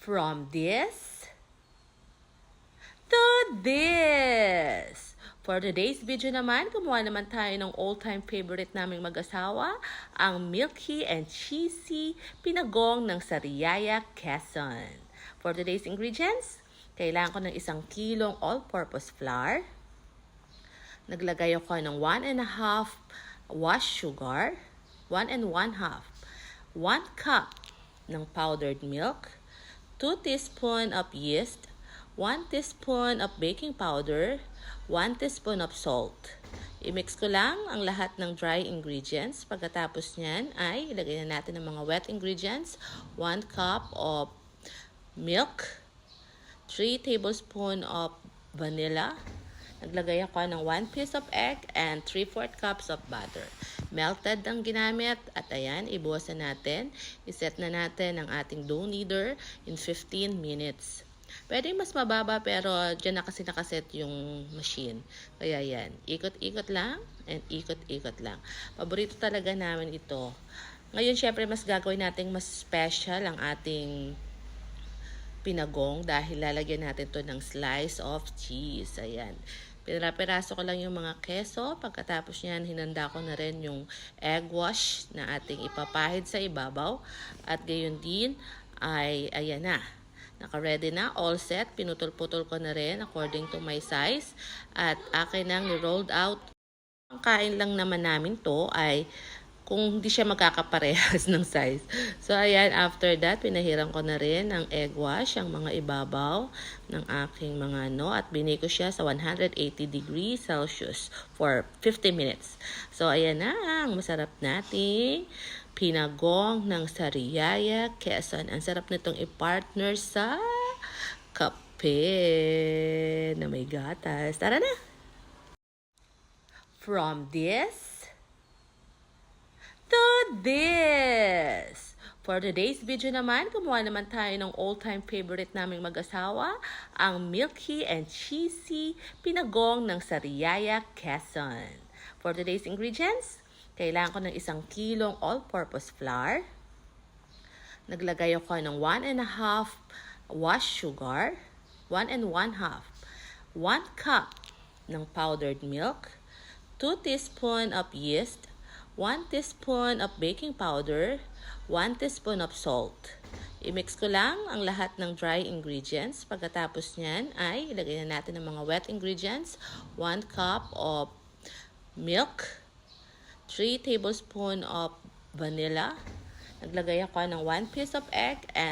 From this to this. For today's video naman, gumawa naman tayo ng all-time favorite naming mag-asawa, ang milky and cheesy pinagong ng Sariaya, Quezon. For today's ingredients, kailangan ko ng 1 kilong all-purpose flour. Naglagay ako ng 1½ wash sugar, 1 1/2. 1 cup ng powdered milk, 2 teaspoon of yeast, 1 teaspoon of baking powder, 1 teaspoon of salt. I-mix ko lang ang lahat ng dry ingredients. Pagkatapos niyan ay ilagay na natin ang mga wet ingredients. 1 cup of milk, 3 tablespoon of vanilla. Naglagay ako ng 1 piece of egg and 3/4 cups of butter. Melted ang ginamit at ayan, ibuwasan natin. Iset na natin ang ating dough kneader in 15 minutes. Pwede mas mababa pero dyan na kasi nakaset yung machine. Kaya yan, ikot-ikot lang and ikot-ikot lang. Paborito talaga namin ito. Ngayon syempre mas gagawin natin mas special ang ating pinagong dahil lalagyan natin to ng slice of cheese. Ayan. Pinapiraso ko lang yung mga keso. Pagkatapos niyan, hinanda ko na rin yung egg wash na ating ipapahid sa ibabaw. At gayon din ay ayan na. Naka-ready na, all set. Pinutol-putol ko na rin according to my size. At akin nang ni-rolled out. Ang kain lang naman namin to ay kung hindi siya magkakaparehas ng size. So, ayan, after that, pinahiran ko na rin ng egg wash, ang mga ibabaw ng aking mga at binake ko siya sa 180 degrees Celsius for 50 minutes. So, ayan na, ang masarap nating pinagong ng Sariaya, Quezon. Ang sarap nitong i-partner sa kape na may gatas. Tara na! From this to this. For today's video naman, gumawa naman tayo ng all-time favorite naming mag-asawa, ang milky and cheesy pinagong ng Sariaya, Quezon. For today's ingredients, kailangan ko ng 1 kilong all-purpose flour. Naglagay ako ng 1½ wash sugar, 1 1/2. 1 cup ng powdered milk, 2 teaspoon of yeast, 1 teaspoon of baking powder, 1 teaspoon of salt. I-mix ko lang ang lahat ng dry ingredients. Pagkatapos niyan ay ilagay na natin ang mga wet ingredients. 1 cup of milk, 3 tablespoon of vanilla. Naglagay ako ng 1 piece of egg and